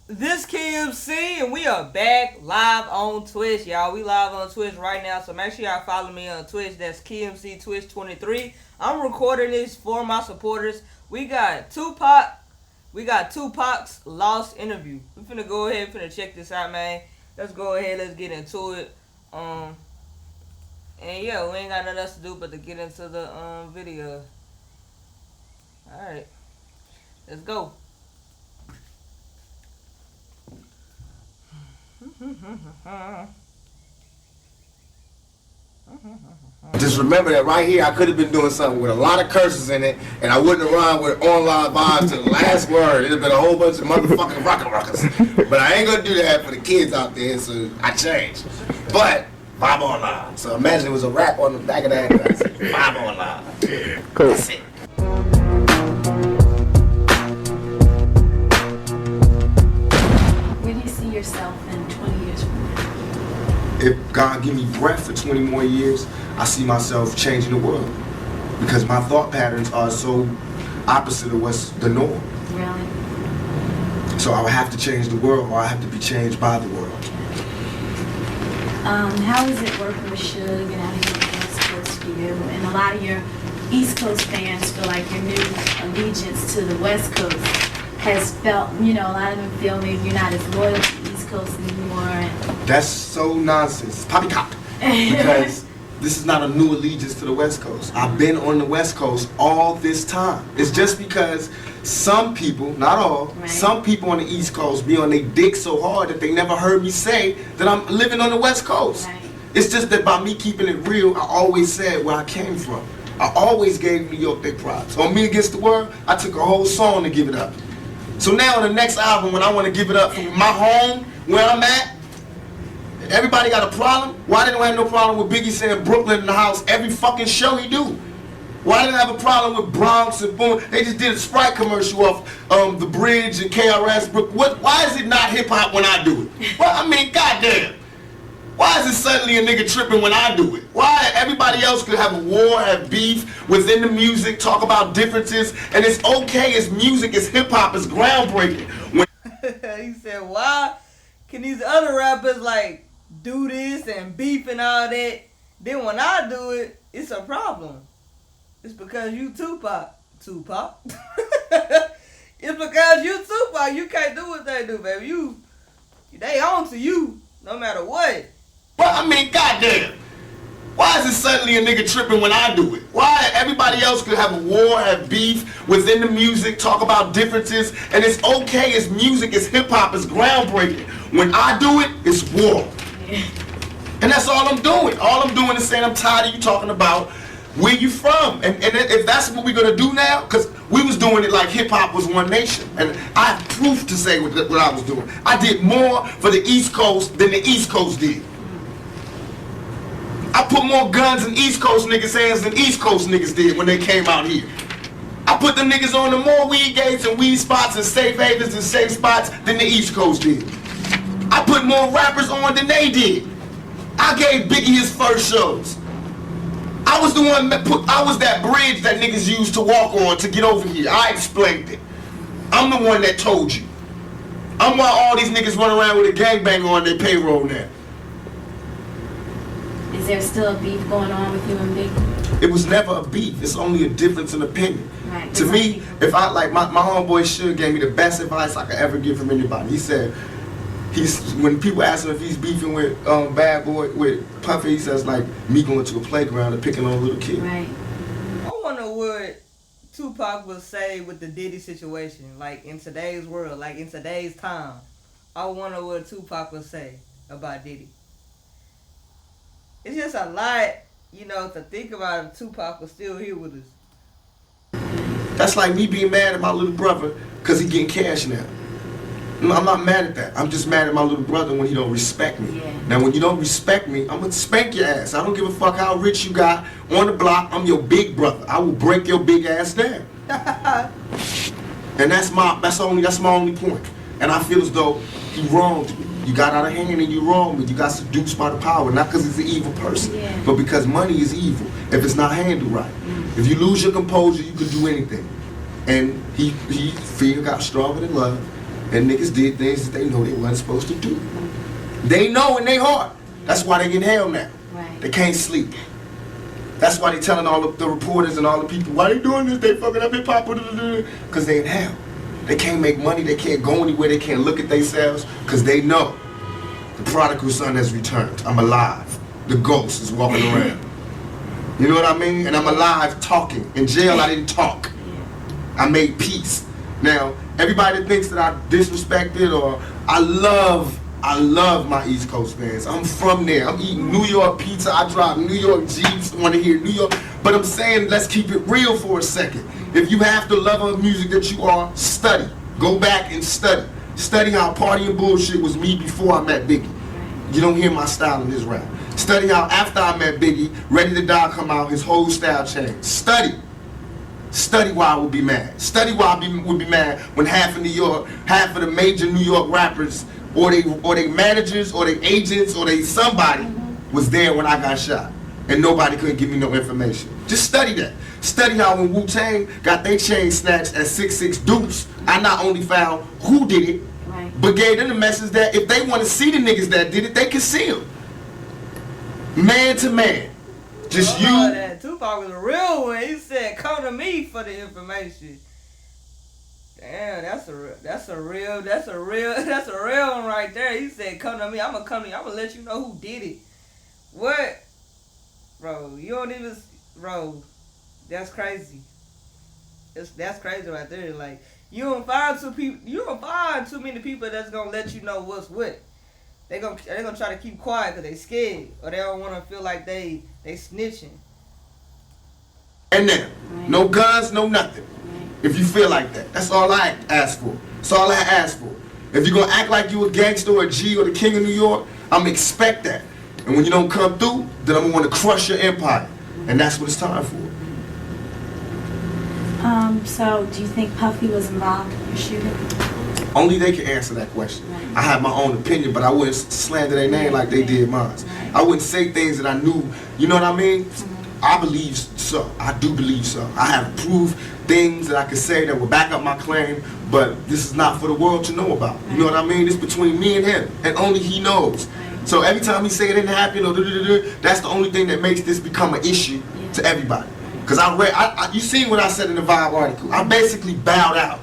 This KMC, and we are back live on Twitch, y'all. We live on Twitch right now, so make sure y'all follow me on Twitch. That's KMC Twitch 23. I'm recording this for my supporters. We got Tupac's Lost interview. We finna go ahead, finna check this out, man. Let's go ahead, let's get into it. And yeah, we ain't got nothing else to do but to get into the video. All right, let's go. Just remember that right here, I could have been doing something with a lot of curses in it, and I wouldn't have rhymed with online vibes to the last word. It'd have been a whole bunch of motherfucking rockers. But I ain't gonna do that for the kids out there, so I changed. But vibe online. So imagine it was a rap on the back of that. Vibe online. Cool. That's it. Where do you see yourself in 20 years from now? If God give me breath for 20 more years, I see myself changing the world. Because my thought patterns are so opposite of what's the norm. Really? So I would have to change the world, or I have to be changed by the world. How is it working with Suge and out here on the West Coast for you? And a lot of your East Coast fans feel like your new allegiance to the West Coast has felt, a lot of them feel maybe you're not as loyal to the East Coast anymore. That's so nonsense. Poppycock. Because this is not a new allegiance to the West Coast. I've been on the West Coast all this time. It's just because some people, not all, right, some people on the East Coast be on their dick so hard that they never heard me say that I'm living on the West Coast. Right. It's just that by me keeping it real, I always said where I came from. I always gave New York their props. On Me Against the World, I took a whole song to give it up. So now on the next album, when I want to give it up from my home, where I'm at, everybody got a problem? Why they don't have no problem with Biggie saying Brooklyn in the house every fucking show he do? Why they don't have a problem with Bronx and boom? They just did a Sprite commercial off the Bridge and KRS. Why is it not hip hop when I do it? Well, I mean, goddamn. Why is it suddenly a nigga tripping when I do it? Why everybody else could have a war, have beef within the music, talk about differences, and it's okay, it's music, it's hip hop, it's groundbreaking. He said, why can these other rappers like do this and beef and all that? Then when I do it, it's a problem. It's because you Tupac. Tupac? It's because you Tupac. You can't do what they do, baby. They on to you, no matter what. Well, I mean, goddamn. Why is it suddenly a nigga tripping when I do it? Why everybody else could have a war, have beef within the music, talk about differences, and it's okay, it's music, it's hip hop, it's groundbreaking. When I do it, it's war. And that's all I'm doing. All I'm doing is saying I'm tired of you talking about where you from. And if that's what we're gonna do now, because we was doing it like hip hop was one nation. And I have proof to say what I was doing. I did more for the East Coast than the East Coast did. I put more guns in East Coast niggas' hands than East Coast niggas did when they came out here. I put them niggas on the more weed gates and weed spots and safe havens and safe spots than the East Coast did. I put more rappers on than they did. I gave Biggie his first shows. I was the one that I was that bridge that niggas used to walk on to get over here. I explained it. I'm the one that told you. I'm why all these niggas run around with a gangbang on their payroll now. Is there still a beef going on with you and Biggie? It was never a beef. It's only a difference in opinion. Right. To me, if I like my homeboy Suge gave me the best advice I could ever give from anybody. He said when people ask him if he's beefing with Bad Boy with Puffy, he says like me going to a playground and picking on a little kid. Right. I wonder what Tupac would say with the Diddy situation, like in today's world, like in today's time. I wonder what Tupac would say about Diddy. It's just a lot, to think about if Tupac was still here with us. That's like me being mad at my little brother because he getting cash now. I'm not mad at that. I'm just mad at my little brother when he don't respect me. Yeah. Now when you don't respect me, I'm gonna spank your ass. I don't give a fuck how rich you got on the block. I'm your big brother. I will break your big ass down. And that's my only point. And I feel as though he wronged me. You got out of hand and you wronged me. You got seduced by the power, not because he's an evil person, yeah, but because money is evil if it's not handled right. If you lose your composure, you can do anything. And fear got stronger than love. And niggas did things that they know they wasn't supposed to do. They know in their heart. That's why they get hell now. Right. They can't sleep. That's why they telling all the reporters and all the people, why they doing this? They fucking up hip hop. Because they in hell. They can't make money. They can't go anywhere. They can't look at themselves. Because they know the prodigal son has returned. I'm alive. The ghost is walking around. You know what I mean? And I'm alive talking. In jail, I didn't talk. I made peace. Now, everybody that thinks that I disrespected or I love my East Coast fans. I'm from there. I'm eating New York pizza. I drive New York Jeeps. I want to hear New York. But I'm saying, let's keep it real for a second. If you have the love of music that you are, study. Go back and study. Study how Party and Bullshit was me before I met Biggie. You don't hear my style in this rap. Study how after I met Biggie, Ready to Die come out, his whole style changed. Study. Study why I would be mad. Study why I would be mad when half of the major New York rappers, or they managers, or they agents, or they somebody was there when I got shot, and nobody couldn't give me no information. Just study that. Study how when Wu-Tang got their chain snatched at 6'6" Deuce, I not only found who did it, but gave them the message that if they want to see the niggas that did it, they can see them. Man to man. Just you. That Tupac was a real one. He said, "Come to me for the information." Damn, that's a real one right there. He said, "Come to me. I'm gonna come to you. I'm gonna let you know who did it." What, bro? You don't even, bro. That's crazy. That's crazy right there. Like you don't find too many people that's gonna let you know what's what. They gonna try to keep quiet because they scared or they don't want to feel like they snitching. And now, no guns, no nothing. If you feel like that, that's all I ask for. That's all I ask for. If you're gonna act like you a gangster or a G or the king of New York, I'm expect that. And when you don't come through, then I'm gonna want to crush your empire. And that's what it's time for. So do you think Puffy was involved in your shooting? Only they can answer that question. Right. I have my own opinion, but I wouldn't slander their name like they did mine. Right. I wouldn't say things that I knew, you know what I mean? I believe so. I do believe so. I have proved things that I could say that will back up my claim, but this is not for the world to know about. You know what I mean? It's between me and him, and only he knows. So every time he say it didn't happen, or that's the only thing that makes this become an issue to everybody. Because you seen what I said in the Vibe article. I basically bowed out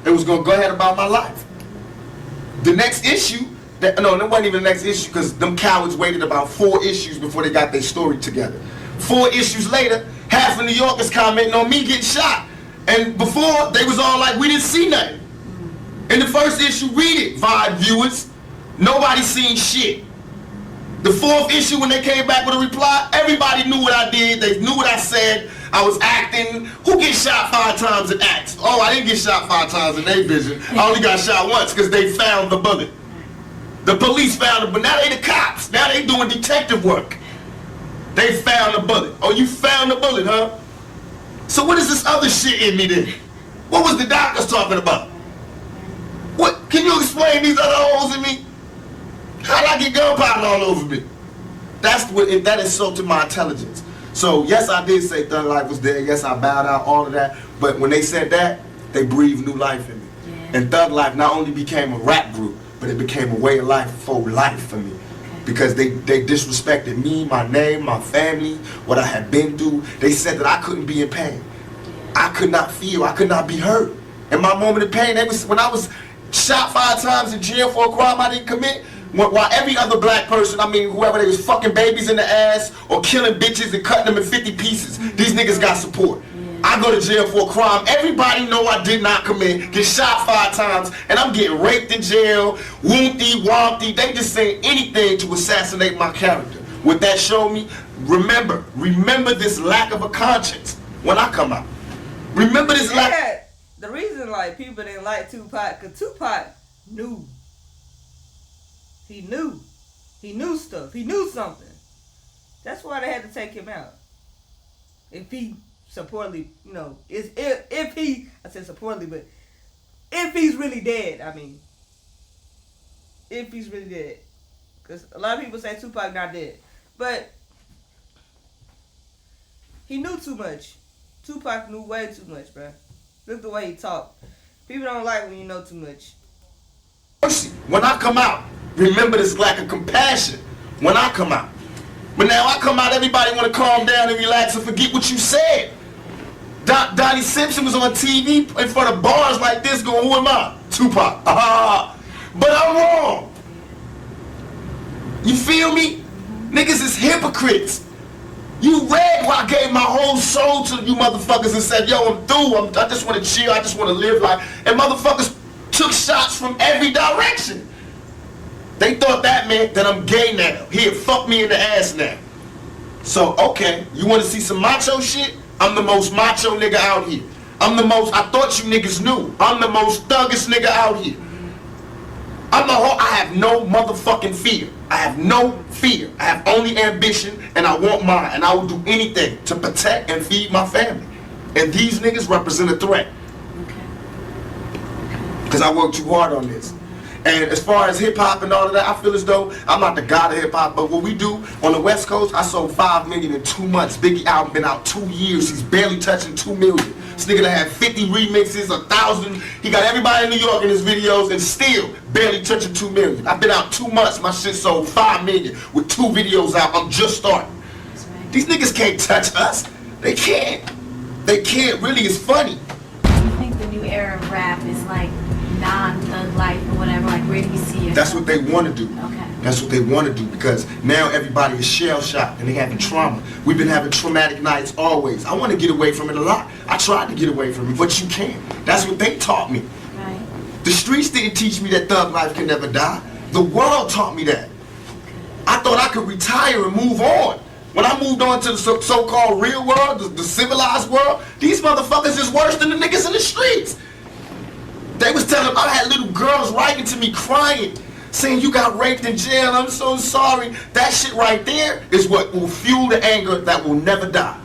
and was going to go ahead about my life. The next issue, that wasn't even the next issue because them cowards waited about 4 issues before they got their story together. 4 issues later, half of New York is commenting on me getting shot. And before, they was all like, we didn't see nothing. In the first issue, read it, Vibe viewers. Nobody seen shit. The 4th issue, when they came back with a reply, everybody knew what I did. They knew what I said. I was acting. Who gets shot 5 times in acts? Oh, I didn't get shot 5 times in their vision. I only got shot once because they found the bullet. The police found it, but now they the cops. Now they doing detective work. They found the bullet. Oh, you found the bullet, huh? So what is this other shit in me then? What was the doctors talking about? What? Can you explain these other holes in me? How did I get gunpowder all over me? That insulted my intelligence. So yes, I did say Thug Life was there. Yes, I bowed out, all of that. But when they said that, they breathed new life in me. Yeah. And Thug Life not only became a rap group, but it became a way of life for life for me. Because they disrespected me, my name, my family, what I had been through. They said that I couldn't be in pain. I could not feel, I could not be hurt. In my moment of pain, when I was shot 5 times in jail for a crime I didn't commit, while every other black person, whoever, they was fucking babies in the ass or killing bitches and cutting them in 50 pieces, these niggas got support. I go to jail for a crime everybody know I did not commit, get shot 5 times, and I'm getting raped in jail, wompty. They just saying anything to assassinate my character. What that showed me, remember this lack of a conscience when I come out. Remember this lack. The reason people didn't like Tupac, because Tupac knew. He knew stuff. He knew something. That's why they had to take him out. If he supposedly, if he's really dead, if he's really dead. Because a lot of people say Tupac not dead. But he knew too much. Tupac knew way too much, bro. Look the way he talked. People don't like when you know too much. mercy. When I come out, remember this lack of compassion when I come out. But now I come out, everybody want to calm down and relax and forget what you said. Donnie Simpson was on TV in front of bars like this going, who am I? Tupac. But I'm wrong. You feel me? Niggas is hypocrites. You read where I gave my whole soul to you motherfuckers and said, yo, I'm through. I just want to chill. I just want to live life. And motherfuckers took shots from every direction. They thought that meant that I'm gay now. He'd fuck me in the ass now. So, okay, you want to see some macho shit? I'm the most macho nigga out here. I thought you niggas knew. I'm the most thuggest nigga out here. I have no motherfucking fear. I have no fear. I have only ambition, and I want mine. And I will do anything to protect and feed my family. And these niggas represent a threat. Because I worked too hard on this. And as far as hip-hop and all of that, I feel as though I'm not the god of hip-hop, but what we do on the West Coast, I sold 5 million in 2 months. Biggie album been out 2 years. He's barely touching 2 million. This nigga that had 50 remixes, 1,000. He got everybody in New York in his videos and still barely touching 2 million. I've been out 2 months. My shit sold 5 million with 2 videos out. I'm just starting. Right. These niggas can't touch us. They can't. They can't. Really, it's funny. You think the new era of rap is like non-thug life or whatever? Like, where do you see it? That's what they want to do. Okay. That's what they want to do, because now everybody is shell-shocked and they having trauma. We've been having traumatic nights always. I want to get away from it a lot. I tried to get away from it, but you can't. That's what they taught me. Right. The streets didn't teach me that thug life can never die. The world taught me that. I thought I could retire and move on. When I moved on to the so-called real world, the civilized world, these motherfuckers is worse than the niggas in the streets. They was telling, I had little girls writing to me crying, saying you got raped in jail, I'm so sorry. That shit right there is what will fuel the anger that will never die.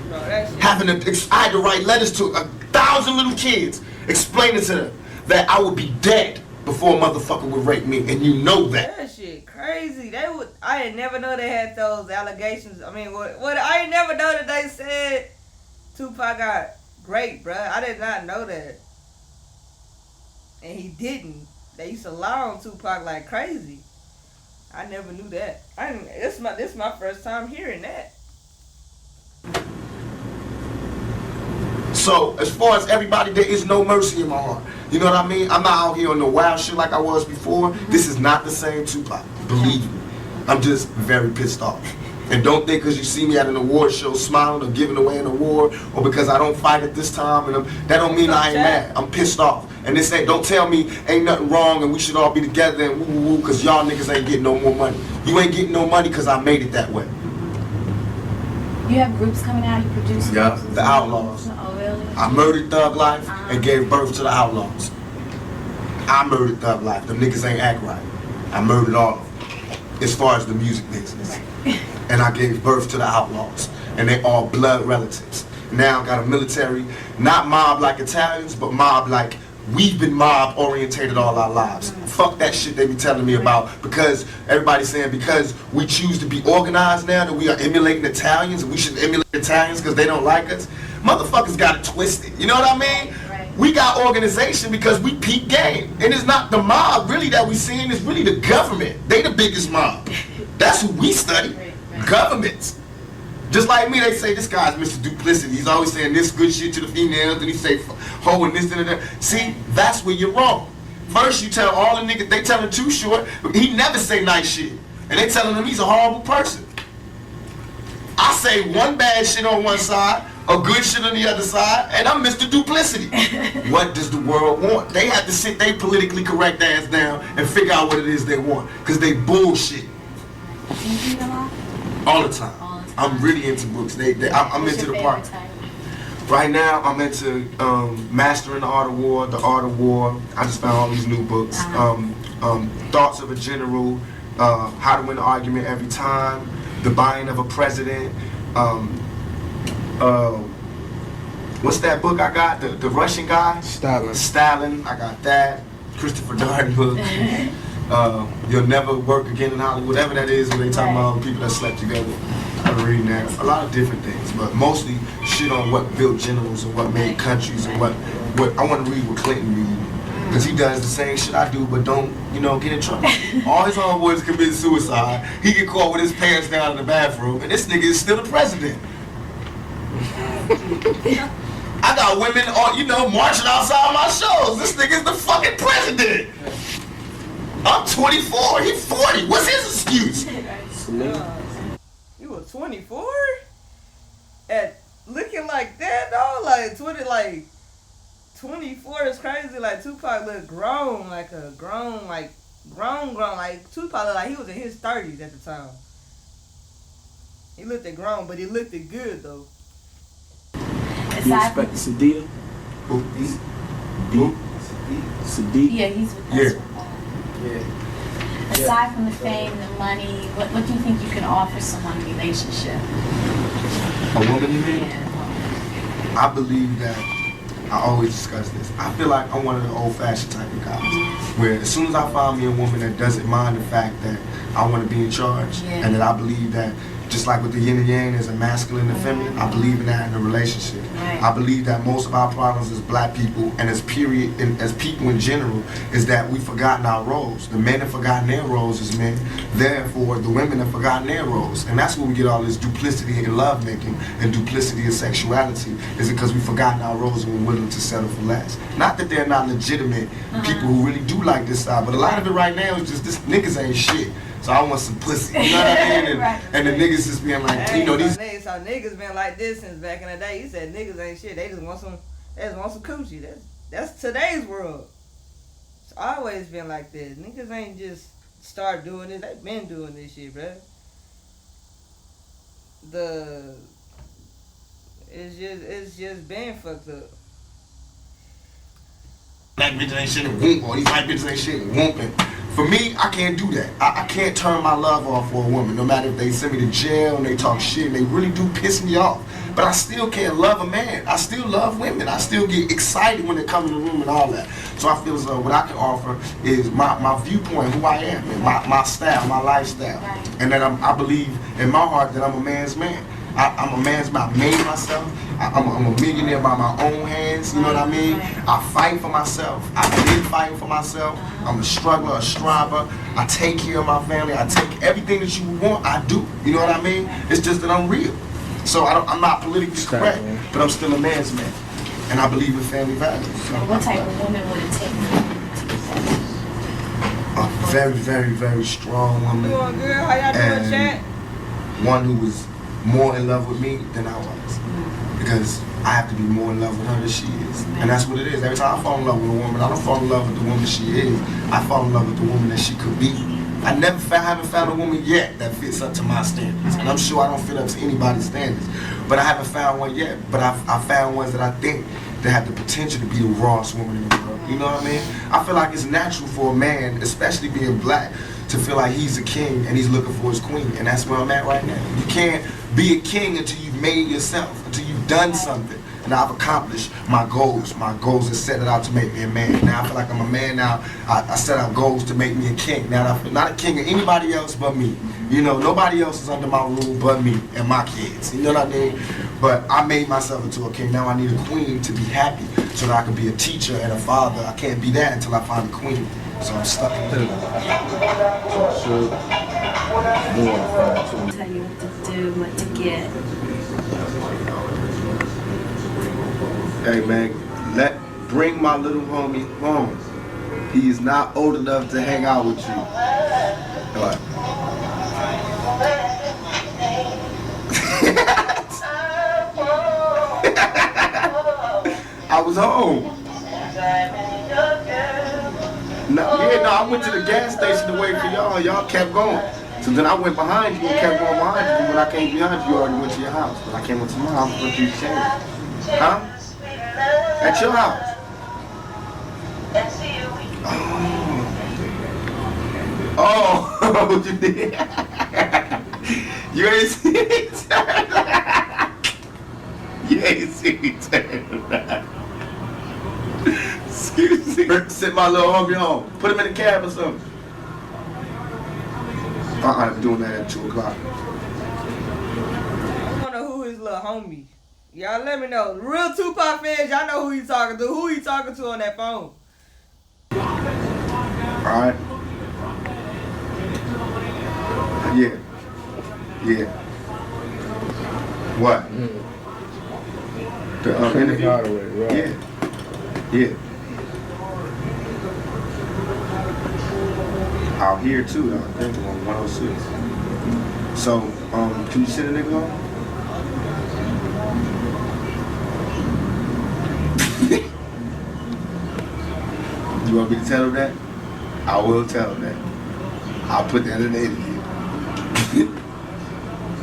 Bro, I had to write letters to 1,000 little kids explaining to them that I would be dead before a motherfucker would rape me, and you know that. That shit crazy. I didn't never know they had those allegations. I mean, I didn't never know that they said Tupac got raped, bro. I did not know that. And he didn't. They used to lie on Tupac like crazy. I never knew that. This my first time hearing that. So, as far as everybody, there is no mercy in my heart. You know what I mean? I'm not out here on no wild shit like I was before. This is not the same Tupac. Believe me. I'm just very pissed off. And don't think because you see me at an award show smiling or giving away an award, or because I don't fight at this time, and that don't mean I ain't mad. I'm pissed off. And this ain't, don't tell me ain't nothing wrong and we should all be together and woo woo woo, because y'all niggas ain't getting no more money. You ain't getting no money because I made it that way. You have groups coming out, you produce groups? Yeah, the Outlaws. Oh, really? I murdered Thug Life and gave birth to the Outlaws. I murdered Thug Life. Them niggas ain't act right. I murdered all of them, as far as the music business. And I gave birth to the Outlaws. And they all blood relatives. Now I got a military, not mob like Italians, but mob like we've been mob orientated all our lives. Fuck that shit they be telling me about, because everybody's saying because we choose to be organized now that we are emulating Italians and we should emulate Italians because they don't like us. Motherfuckers got it twisted. You know what I mean? Right. We got organization because we peak game. And it's not the mob really that we seeing, it's really the government. They the biggest mob. That's who we study. Right. Governments. Just like me, they say this guy's Mr. Duplicity. He's always saying this good shit to the females, and he say ho and this and that. See, that's where you're wrong. First you tell all the niggas, they tell him Too Short, but he never say nice shit. And they telling him he's a horrible person. I say one bad shit on one side, a good shit on the other side, and I'm Mr. Duplicity. What does the world want? They have to sit they politically correct ass down and figure out what it is they want, because they bullshit. Do you read a lot? All the time. I'm really into books. I'm into the part. Right now, I'm into Mastering the Art of War, The Art of War. I just found all these new books. Thoughts of a General, How to Win an Argument Every Time, The Buying of a President. What's that book I got? The Russian guy? Stalin. I got that. Christopher Darden book. You'll Never Work Again in Hollywood. Whatever that is, when they talking about people that slept together. I'm reading that. A lot of different things, but mostly shit on what built generals and what made countries and what I want to read what Clinton read. Because he does the same shit I do, but don't, you know, get in trouble. All his homeboys commit suicide. He get caught with his pants down in the bathroom, and this nigga is still the president. I got women, you know, marching outside my shows. This nigga is the fucking president. I'm 24, he's 40. What's his excuse? You were 24? At looking like that, though? Like, 24 is crazy. Like, Tupac looked grown, like a grown, like Tupac looked like he was in his 30s at the time. He looked at grown, but he looked it good though. You respect Sadida? Who? Sadida? Yeah, he's with us. Yeah. Aside from the fame, the money, what do you think you can offer someone in a relationship? A woman, you mean? Yeah. I believe that, I always discuss this, I feel like I'm one of the old-fashioned type of guys, where as soon as I find me a woman that doesn't mind the fact that I want to be in charge, and that I believe that, just like with the yin and yang, there's a masculine and feminine, I believe in that in a relationship. I believe that most of our problems as black people, and as people in general, is that we've forgotten our roles. The men have forgotten their roles as men, therefore the women have forgotten their roles. And that's where we get all this duplicity in lovemaking and duplicity in sexuality, is because we've forgotten our roles and we're willing to settle for less. Not that they're not legitimate people who really do like this side, but a lot of it right now is just, this niggas ain't shit. So I want some pussy, you know what I mean? And the niggas just being like, you know, these. So niggas been like this since back in the day. He said niggas ain't shit. They just want some coochie. That's today's world. It's always been like this. Niggas ain't just start doing this. They been doing this shit, bruh. It's just been fucked up. Black bitches ain't shit and whoop, or these white bitches ain't shit and whooping. For me, I can't do that. I can't turn my love off for a woman, no matter if they send me to jail and they talk shit and they really do piss me off. But I still can't love a man. I still love women. I still get excited when they come in the room and all that. So I feel as though what I can offer is my viewpoint, who I am, and my style, my lifestyle. And that I believe in my heart that I'm a man's man. I'm a man's man. I made myself. I'm a millionaire by my own hands, you know what I mean? I fight for myself. I've been fighting for myself. I'm a struggler, a striver. I take care of my family. I take everything that you want, I do. You know what I mean? It's just that I'm real. So I'm not politically correct, but I'm still a man's man. And I believe in family values. So What type of woman would it take? A very, very, very strong woman. Doing good? How y'all doing, chat? One who was more in love with me than I was. Because I have to be more in love with her than she is. And that's what it is. Every time I fall in love with a woman, I don't fall in love with the woman she is. I fall in love with the woman that she could be. I haven't found a woman yet that fits up to my standards. And I'm sure I don't fit up to anybody's standards. But I haven't found one yet. But I found ones that I think that have the potential to be the rawest woman in the world. You know what I mean? I feel like it's natural for a man, especially being black, to feel like he's a king and he's looking for his queen. And that's where I'm at right now. You can't be a king until you've made yourself, until you've done something. And I've accomplished my goals. My goals are set it out to make me a man. Now I feel like I'm a man now. I set out goals to make me a king. Now I feel not a king of anybody else but me. You know, nobody else is under my rule but me and my kids. You know what I mean? But I made myself into a king. Now I need a queen to be happy so that I can be a teacher and a father. I can't be that until I find a queen. So I'm stuck in there. Tell you what to do, what to get. Hey man, bring my little homie home. He is not old enough to hang out with you. What? I was home. I went to the gas station to wait for y'all. Y'all kept going. So then I went behind you and kept going behind you. When I came behind you, you already went to your house. But I came up to my house, but you changed. Huh? At your house. Oh, you did? You ain't see me turn around. You ain't see me turn around. Excuse me. Sit my little homie home. Put him in the cab or something. I'm doing that at 2 o'clock. I don't know who his little homie. Y'all let me know. Real Tupac fans, y'all know who he talking to. Who he talking to on that phone? Alright? Yeah. Yeah. What? The interview? Right. Yeah. Yeah. Out here too, though. I think on 106. So, can you send a nigga home? You want me to tell him that? I will tell him that. I'll put that in the interview.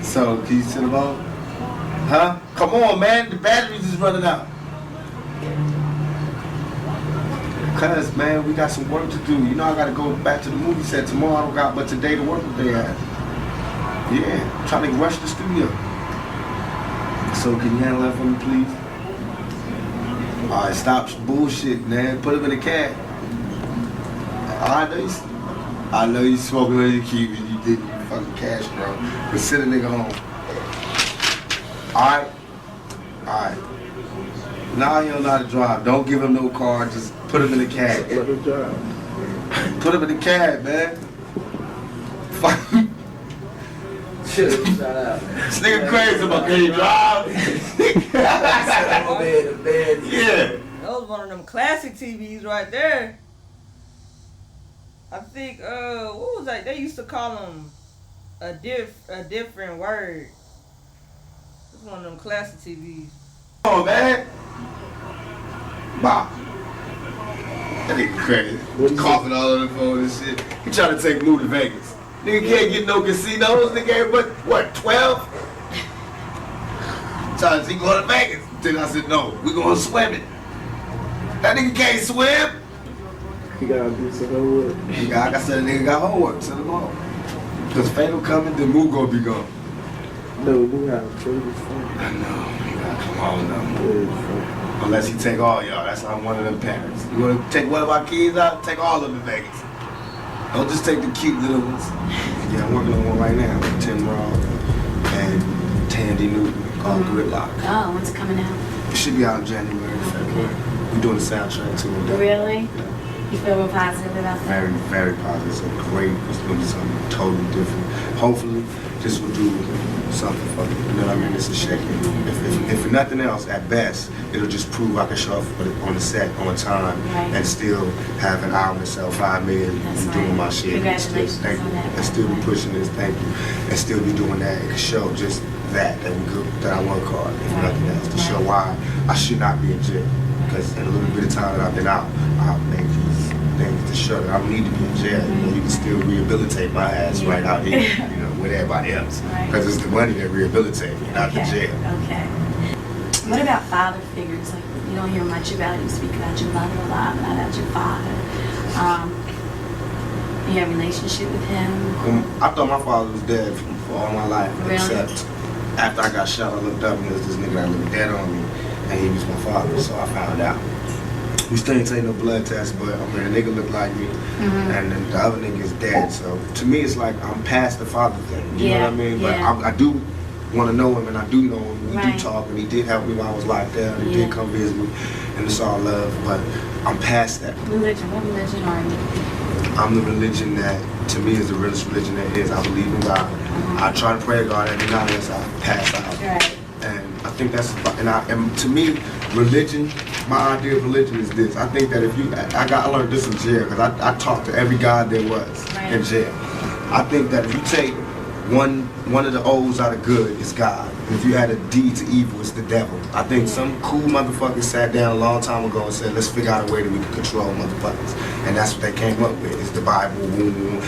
So, can you send him home? Huh? Come on, man. The batteries is running out. Cause, man, we got some work to do. You know I gotta go back to the movie set tomorrow. I don't got but today to work with they have. Yeah, I'm trying to rush the studio. So can you handle that for me, please? Alright, stop bullshit, man. Put him in the cab. I know you smoking on your keep and you did your fucking cash, bro. But send a nigga home. Alright? Alright. Now he don't know how to drive. Don't give him no car. Just put him in the cab. Let him drive. Put him in the cab, man. Fuck. Shit, shout out, man. This nigga crazy about can he drive? Yeah. That was one of them classic TVs right there. I think, what was that? They used to call them a different word. It's one of them classic TVs. Come on, man. Bop. That nigga crazy. Coughing all on the phone and shit. He trying to take Lou to Vegas. Nigga can't get no casinos. Nigga ain't but, what, 12? Trying to see go to Vegas. Then I said, no, we gonna swim it. That nigga can't swim. You gotta do some homework. Like I said, the nigga got homework. Send him home. Because Fatal coming, then Moo gonna be gone. No, we have favorite fun. I know. You gotta come on now. Yeah, Unless he take all y'all. That's how I'm one of them parents. You wanna take one of our kids out? Take all of them to Vegas. Don't just take the cute little ones. Yeah, I'm working on one right now with Tim Roth and Tandy Newton called Gridlock. Oh, when's it coming out? It should be out in January, February. We're doing the soundtrack too. Really? You feel real positive about that? Very, very positive. So great. It's gonna be something totally different. Hopefully, this will do something for me. You know what I mean? It's a shaking. If for nothing else, at best, it'll just prove I can show up on the set on time and still have an album that sell 5 million and doing my shit. Congratulations Thank you. on that. And still be pushing this. Thank you. And still be doing that. It can show just that we good, that I work hard. If nothing else, to show why I should not be in jail. Because in a little bit of time that I've been out, I've made these things to show that I don't need to be in jail. You know, you can still rehabilitate my ass right out here, you know, with everybody else. Because it's the money that rehabilitates me, not the jail. Okay. What about father figures? Like, you don't hear much about it. You speak about your mother a lot, but not about your father. You have a relationship with him? I thought my father was dead for all my life, Really? except after I got shot, I looked up and there was this nigga that looked dead on me, and he was my father, so I found out. We still ain't take no blood test, but I mean, a nigga looked like me, and then the other nigga is dead. So to me, it's like I'm past the father thing. You know what I mean? But I do want to know him, and I do know him. We do talk, and he did help me when I was locked down. He did come visit me, and it's all love. But I'm past that. Religion. What religion are you? I'm the religion that, to me, is the realest religion that is. I believe in God. I try to pray to God every night as I pass out. Right. And I think that's, and to me, religion, my idea of religion is this. I think that if you, I learned this in jail, because I talked to every God there was in jail. I think that if you take one of the O's out of good, it's God. And if you add a D to evil, it's the devil. I think some cool motherfuckers sat down a long time ago and said, let's figure out a way that we can control motherfuckers. And that's what they came up with, is the Bible.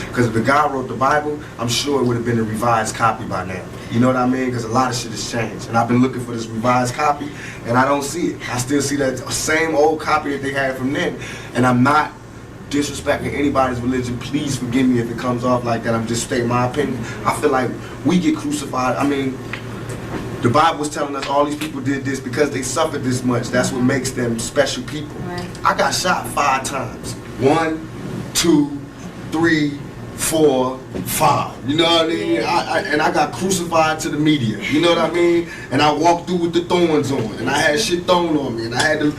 Because if the guy wrote the Bible, I'm sure it would have been a revised copy by now. You know what I mean? Because a lot of shit has changed. And I've been looking for this revised copy, and I don't see it. I still see that same old copy that they had from then. And I'm not disrespecting anybody's religion. Please forgive me if it comes off like that. I'm just stating my opinion. I feel like we get crucified. I mean, the Bible was telling us all these people did this because they suffered this much. That's what makes them special people. I got shot 5 times. 1, 2, 3, 4, 5. You know what I mean? And I got crucified to the media. You know what I mean? And I walked through with the thorns on, and I had shit thrown on me, and I had the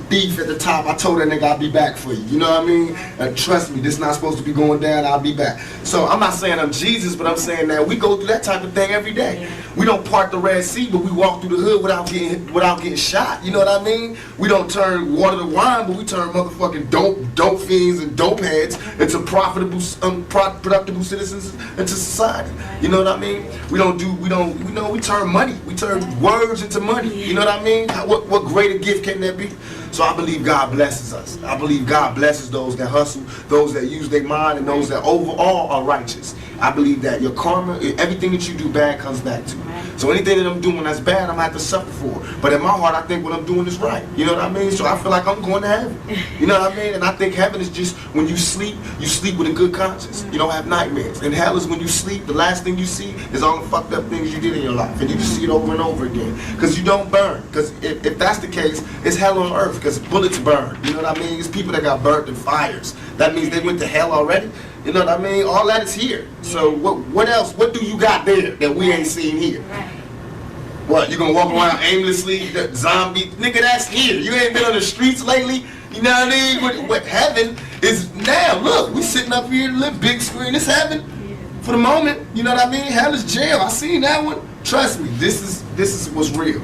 thief at the top. I told that nigga I'll be back for you. You know what I mean? And trust me, this not supposed to be going down. I'll be back. So I'm not saying I'm Jesus, but I'm saying that we go through that type of thing every day. We don't part the Red Sea, but we walk through the hood without getting shot. You know what I mean? We don't turn water to wine, but we turn motherfucking dope fiends and dope heads into productive citizens into society. You know what I mean? We turn money. We turn words into money. You know what I mean? What greater gift can there be? So I believe God blesses us. I believe God blesses those that hustle, those that use their mind, and those that overall are righteous. I believe that your karma, everything that you do bad comes back to you. So anything that I'm doing that's bad, I'm going to have to suffer for. But in my heart, I think what I'm doing is right. You know what I mean? So I feel like I'm going to heaven. You know what I mean? And I think heaven is just when you sleep with a good conscience. You don't have nightmares. And hell is when you sleep, the last thing you see is all the fucked up things you did in your life. And you just see it over and over again. Because you don't burn. Because if that's the case, it's hell on earth. Because bullets burn. You know what I mean? It's people that got burnt in fires. That means they went to hell already. You know what I mean? All that is here. So what else? What do you got there that we ain't seen here? What, you gonna walk around aimlessly, that zombie? Nigga, that's here. You ain't been on the streets lately. You know what I mean? What heaven is now. Look, we sitting up here, little big screen. It's heaven for the moment. You know what I mean? Hell is jail. I seen that one. Trust me, this is what's real.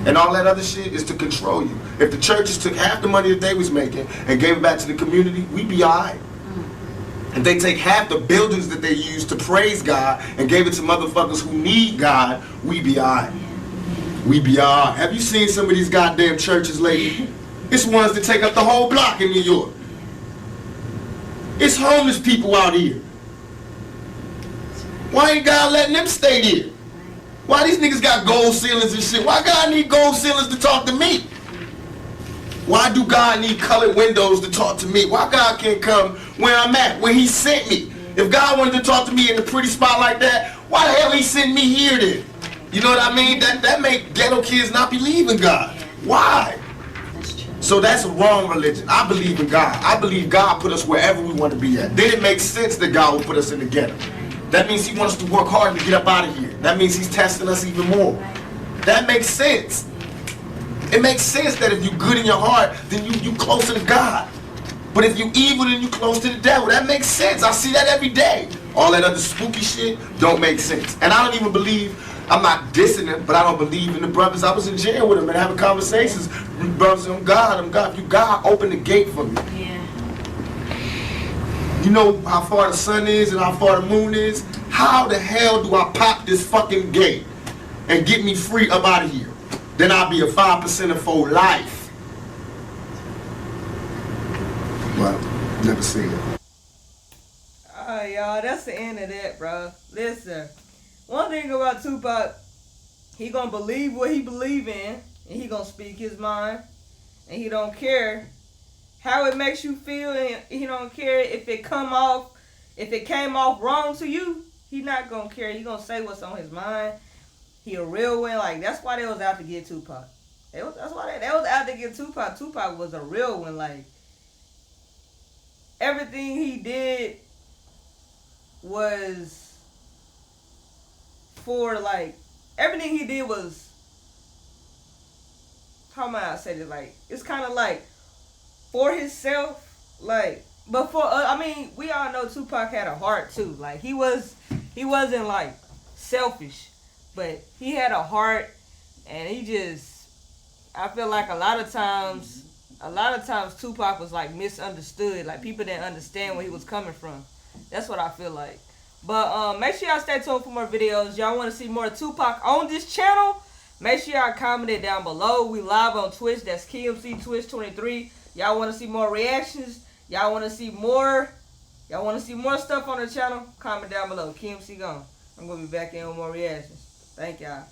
And all that other shit is to control you. If the churches took half the money that they was making and gave it back to the community, we'd be all right. If they take half the buildings that they use to praise God and gave it to motherfuckers who need God, we be alright. We be alright. Have you seen some of these goddamn churches lately? It's ones that take up the whole block in New York. It's homeless people out here. Why ain't God letting them stay there? Why these niggas got gold ceilings and shit? Why God need gold ceilings to talk to me? Why do God need colored windows to talk to me? Why God can't come where I'm at, where he sent me? If God wanted to talk to me in a pretty spot like that, why the hell he sent me here then? You know what I mean? That make ghetto kids not believe in God. Why? So that's a wrong religion. I believe in God. I believe God put us wherever we want to be at. Then it makes sense that God will put us in the ghetto. That means he wants us to work hard to get up out of here. That means he's testing us even more. That makes sense. It makes sense that if you're good in your heart, then you closer to God. But if you evil, then you close to the devil. That makes sense. I see that every day. All that other spooky shit don't make sense. And I don't even believe, I'm not dissing them, but I don't believe in the brothers. I was in jail with them and having conversations. Brothers, I'm God. If you God, open the gate for me. Yeah. You know how far the sun is and how far the moon is? How the hell do I pop this fucking gate and get me free up out of here? Then I'll be a 5% for life. Well, never seen it. Alright, y'all, that's the end of that, bro. Listen, one thing about Tupac, he gonna believe what he believe in, and he gonna speak his mind, and he don't care how it makes you feel, and he don't care if it came off wrong to you. He not gonna care. He gonna say what's on his mind. He a real one. Like, that's why they was out to get Tupac. That's why they was out to get Tupac. Tupac was a real one. Like, everything he did was for, like, everything he did was, how am I say this? Like, it's kind of like for himself. Like, but for I mean, we all know Tupac had a heart too. Like, he wasn't like selfish. But he had a heart, and I feel like a lot of times Tupac was like misunderstood. Like, people didn't understand where he was coming from. That's what I feel like. But make sure y'all stay tuned for more videos. Y'all want to see more Tupac on this channel? Make sure y'all comment it down below. We live on Twitch. That's Keymc Twitch 23. Y'all want to see more reactions? Y'all want to see more stuff on the channel? Comment down below. Keymc gone. I'm gonna be back in with more reactions. Thank y'all.